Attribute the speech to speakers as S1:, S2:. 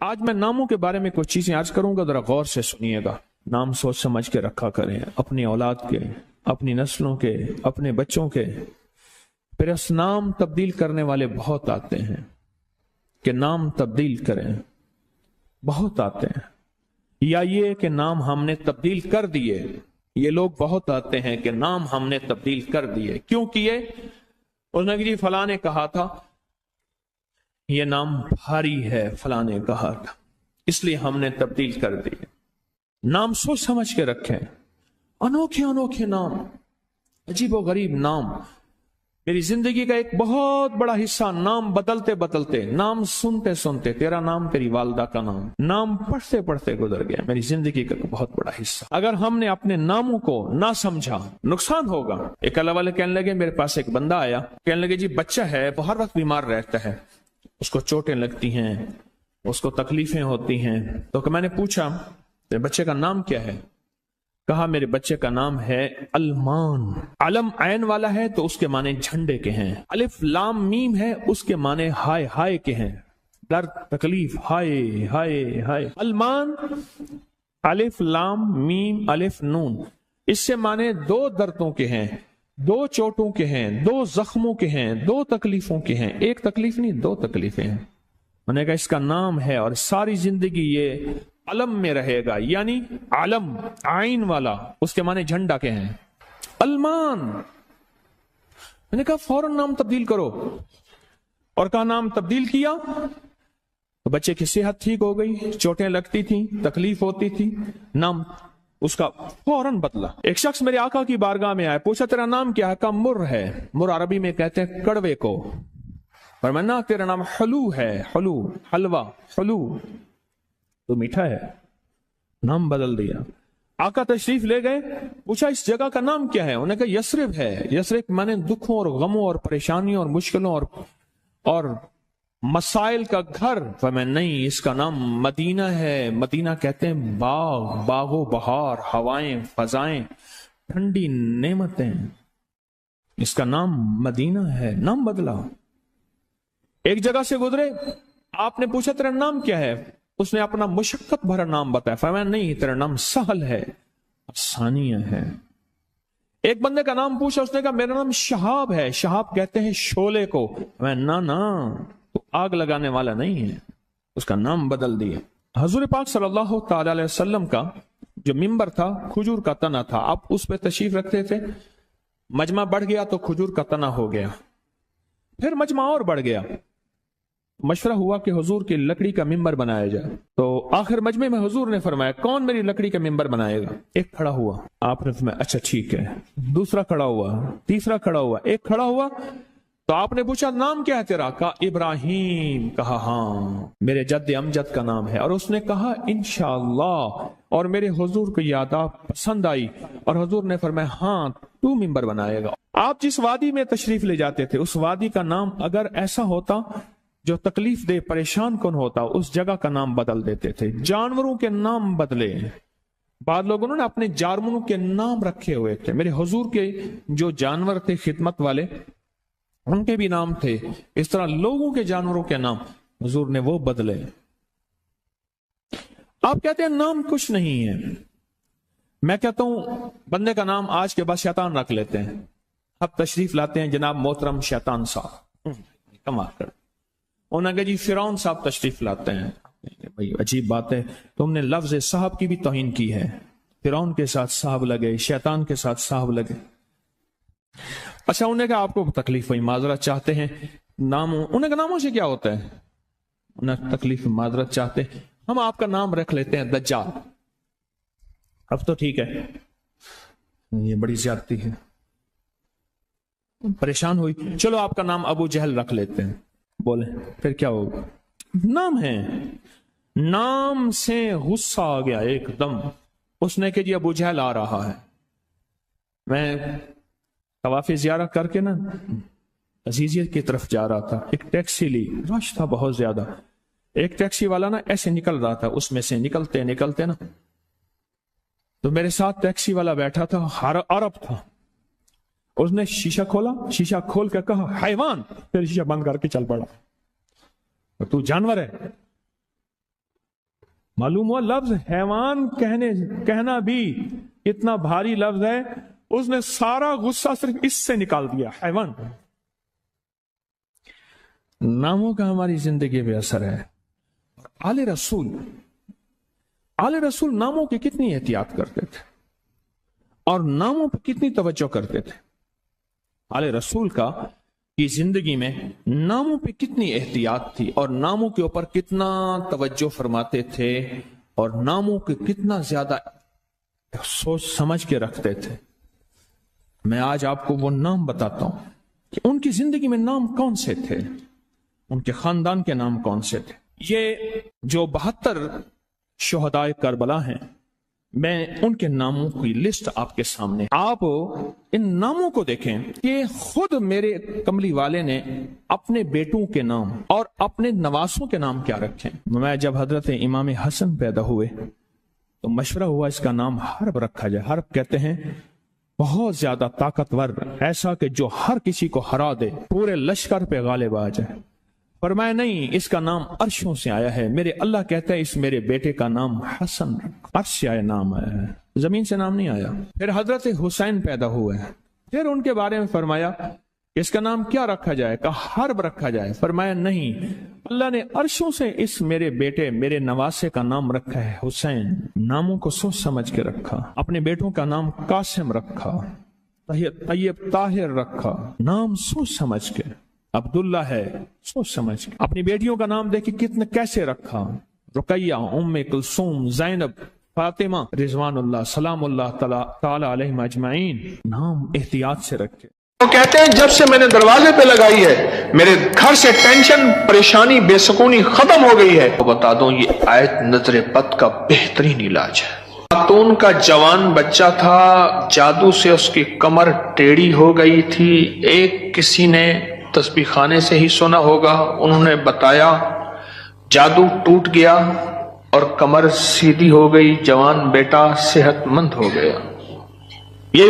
S1: آج میں ناموں کے بارے میں کچھ چیزیں عرض کروں گا، ذرا غور سے سنیے گا۔ نام سوچ سمجھ کے رکھا کریں، اپنی اولاد کے، اپنی نسلوں کے، اپنے بچوں کے۔ پھر اس نام تبدیل کرنے والے بہت آتے ہیں کہ نام تبدیل کریں، بہت آتے ہیں۔ یا یہ کہ نام ہم نے تبدیل کر دیے، یہ لوگ بہت آتے ہیں کہ نام ہم نے تبدیل کر دیے۔ کیوں کیے؟ اس نے کہ جی فلاں نے کہا تھا یہ نام بھاری ہے، فلاں نے کہا تھا، اس لیے ہم نے تبدیل کر دیے۔ نام سوچ سمجھ کے رکھیں، انوکھے انوکھے نام، عجیب و غریب نام۔ میری زندگی کا ایک بہت بڑا حصہ نام بدلتے بدلتے، نام سنتے سنتے، تیرا نام تیری والدہ کا نام پڑھتے پڑھتے گزر گیا، میری زندگی کا بہت بڑا حصہ۔ اگر ہم نے اپنے ناموں کو نہ سمجھا نقصان ہوگا۔ ایک اللہ والے کہنے لگے، میرے پاس ایک بندہ آیا، کہنے لگے جی بچہ ہے، وہ ہر وقت بیمار رہتا ہے، اس کو چوٹیں لگتی ہیں، اس کو تکلیفیں ہوتی ہیں۔ تو میں نے پوچھا میرے بچے کا نام کیا ہے؟ کہا میرے بچے کا نام ہے المان۔ علم عین والا ہے تو اس کے معنی جھنڈے کے ہیں، الف لام میم ہے اس کے معنی ہائے ہائے کے ہیں، درد تکلیف، ہائے ہائے ہائے۔ المان الف لام میم الف نون، اس سے معنی دو دردوں کے ہیں، دو چوٹوں کے ہیں، دو زخموں کے ہیں، دو تکلیفوں کے ہیں، ایک تکلیف نہیں دو تکلیفیں ہیں۔ میں نے کہا اس کا نام ہے اور ساری زندگی یہ علم میں رہے گا، یعنی علم عین والا، اس کے معنی جھنڈا کے ہیں، المان۔ میں نے کہا فوراً نام تبدیل کرو، اور کہا نام تبدیل کیا تو بچے کی صحت ٹھیک ہو گئی، چوٹیں لگتی تھیں، تکلیف ہوتی تھی، نام اس کا فوراً بدلا۔ ایک شخص میرے آقا کی بارگاہ میں آیا، پوچھا تیرا نام کیا ہے؟ کہا مر ہے، مر عربی میں کہتے ہیں کڑوے کو۔ فرمایا تیرا نام حلو ہے، حلو حلوہ حلو تو میٹھا ہے، نام بدل دیا۔ آقا تشریف لے گئے، پوچھا اس جگہ کا نام کیا ہے؟ انہوں نے کہا یثرب ہے۔ یثرب مانے دکھوں اور غموں اور پریشانیوں اور مشکلوں اور مسائل کا گھر۔ فرمایا نہیں، اس کا نام مدینہ ہے۔ مدینہ کہتے ہیں باغ، باغ و بہار، ہوائیں، فضائیں، ٹھنڈی نعمتیں، اس کا نام مدینہ ہے۔ نام بدلا۔ ایک جگہ سے گزرے، آپ نے پوچھا تیرا نام کیا ہے؟ اس نے اپنا مشقت بھرا نام بتایا۔ فرمایا نہیں، تیرا نام سہل ہے، ثانیہ ہے۔ ایک بندے کا نام پوچھا، اس نے کہا میرا نام شہاب ہے۔ شہاب کہتے ہیں شعلے کو۔ نا تو آگ لگانے والا نہیں ہے، اس کا نام بدل دیا۔ حضور پاک صلی اللہ تعالی علیہ وسلم کا جو ممبر تھا کھجور کا تنا تھا، آپ اس پہ تشریف رکھتے تھے، مجمع بڑھ گیا تو کھجور کا تنا ہو گیا، پھر مجمع اور بڑھ گیا، مشورہ ہوا کہ حضور کی لکڑی کا ممبر بنایا جائے۔ تو آخر مجمع میں حضور نے فرمایا کون میری لکڑی کا ممبر بنائے گا؟ ایک کھڑا ہوا، آپ نے فرمایا اچھا ٹھیک ہے۔ دوسرا کھڑا ہوا، تیسرا کھڑا ہوا، ایک کھڑا ہوا تو آپ نے پوچھا نام کیا ہے تیرا؟ کہا ابراہیم۔ کہا ہاں میرے جد امجد کا نام ہے۔ اور اس نے کہا انشاءاللہ، اور میرے حضور کو یاد پسند آئی، اور حضور نے فرمایا ہاں تو ممبر بنائے گا۔ آپ جس وادی میں تشریف لے جاتے تھے، اس وادی کا نام اگر ایسا ہوتا جو تکلیف دے، پریشان کن ہوتا، اس جگہ کا نام بدل دیتے تھے۔ جانوروں کے نام بدلے، بعض لوگوں نے اپنے جانوروں کے نام رکھے ہوئے تھے۔ میرے حضور کے جو جانور تھے خدمت والے، ان کے بھی نام تھے، اس طرح لوگوں کے جانوروں کے نام حضور نے وہ بدلے۔ آپ کہتے ہیں نام کچھ نہیں ہے، میں کہتا ہوں بندے کا نام آج کے بعد شیطان رکھ لیتے ہیں۔ اب تشریف لاتے ہیں جناب محترم شیطان صاحب، کمال کر۔ انہوں نے کہا جی فرعون صاحب تشریف لاتے ہیں۔ بھائی عجیب بات ہے، تم نے لفظ صاحب کی بھی توہین کی ہے۔ فرعون کے ساتھ صاحب لگے، شیطان کے ساتھ صاحب لگے۔ اچھا انہوں نے کہا آپ کو تکلیف ہوئی، معذرت چاہتے ہیں، ناموں، انہوں نے کہا ناموں سے کیا ہوتا ہے؟ انہیں تکلیف معذرت چاہتے ہیں، ہم آپ کا نام رکھ لیتے ہیں دجال۔ اب تو ٹھیک ہے، یہ بڑی زیادتی ہے، پریشان ہوئی، چلو آپ کا نام ابو جہل رکھ لیتے ہیں۔ بولے پھر کیا ہوگا؟ نام ہے، نام سے غصہ آ گیا ایک دم، اس نے کہ جی ابو جہل آ رہا ہے۔ میں طواف زیارت کر کے نا عزیزیت کی طرف جا رہا تھا، ایک ٹیکسی لی، رش تھا بہت زیادہ، ایک ٹیکسی والا نا ایسے نکل رہا تھا، اس میں سے نکلتے نکلتے نا تو میرے ساتھ ٹیکسی والا بیٹھا تھا، عرب تھا، اس نے شیشہ کھولا، شیشہ کھول کے کہا حیوان، پھر شیشہ بند کر کے چل پڑا، تو جانور ہے۔ معلوم ہوا لفظ حیوان کہنا بھی اتنا بھاری لفظ ہے، اس نے سارا غصہ صرف اس سے نکال دیا، حیوان۔ ناموں کا ہماری زندگی پہ اثر ہے۔ آل رسول ناموں کی کتنی احتیاط کرتے تھے اور ناموں پہ کتنی توجہ کرتے تھے۔ آل رسول کی زندگی میں ناموں پہ کتنی احتیاط تھی اور ناموں کے اوپر کتنا توجہ فرماتے تھے اور ناموں کے کتنا زیادہ سوچ سمجھ کے رکھتے تھے۔ میں آج آپ کو وہ نام بتاتا ہوں کہ ان کی زندگی میں نام کون سے تھے، ان کے خاندان کے نام کون سے تھے۔ یہ جو 72 شہدائے کربلا ہیں، میں ان کے ناموں کی لسٹ آپ کے سامنے، آپ ان ناموں کو دیکھیں کہ خود میرے کملی والے نے اپنے بیٹوں کے نام اور اپنے نواسوں کے نام کیا رکھیں۔ میں جب حضرت امام حسن پیدا ہوئے تو مشورہ ہوا اس کا نام حرب رکھا جائے۔ حرب کہتے ہیں بہت زیادہ طاقتور، ایسا کہ جو ہر کسی کو ہرا دے، پورے لشکر پہ غالب آ جائے۔ فرمایا نہیں، اس کا نام عرشوں سے آیا ہے، میرے اللہ کہتا ہے اس میرے بیٹے کا نام حسن، عرش سے آیا نام آیا ہے، زمین سے نام نہیں آیا۔ پھر حضرت حسین پیدا ہوئے، پھر ان کے بارے میں فرمایا اس کا نام کیا رکھا جائے، کہا حرب رکھا جائے۔ فرمایا نہیں، اللہ نے عرشوں سے اس میرے بیٹے میرے نواسے کا نام رکھا ہے حسین۔ ناموں کو سوچ سمجھ کے رکھا۔ اپنے بیٹوں کا نام قاسم رکھا، طیب طاہر رکھا، نام سوچ سمجھ کے۔ عبداللہ ہے، سوچ سمجھ کے۔ اپنی بیٹیوں کا نام دیکھیں کتنے کیسے رکھا، رقیہ، ام کلثوم، زینب، فاطمہ رضوان اللہ سلام اللہ تعالی علیہم اجمعین، نام احتیاط سے رکھے۔
S2: وہ کہتے ہیں جب سے میں نے دروازے پہ لگائی ہے میرے گھر سے ٹینشن، پریشانی، بے سکونی ختم ہو گئی ہے۔ بتا دوں یہ آیت نظر بد کا بہترین علاج ہے۔ خاتون کا جوان بچہ تھا، جادو سے اس کی کمر ٹیڑھی ہو گئی تھی۔ ایک کسی نے تسبیح خانے سے ہی سنا ہوگا، انہوں نے بتایا، جادو ٹوٹ گیا اور کمر سیدھی ہو گئی، جوان بیٹا صحت مند ہو گیا۔ یہی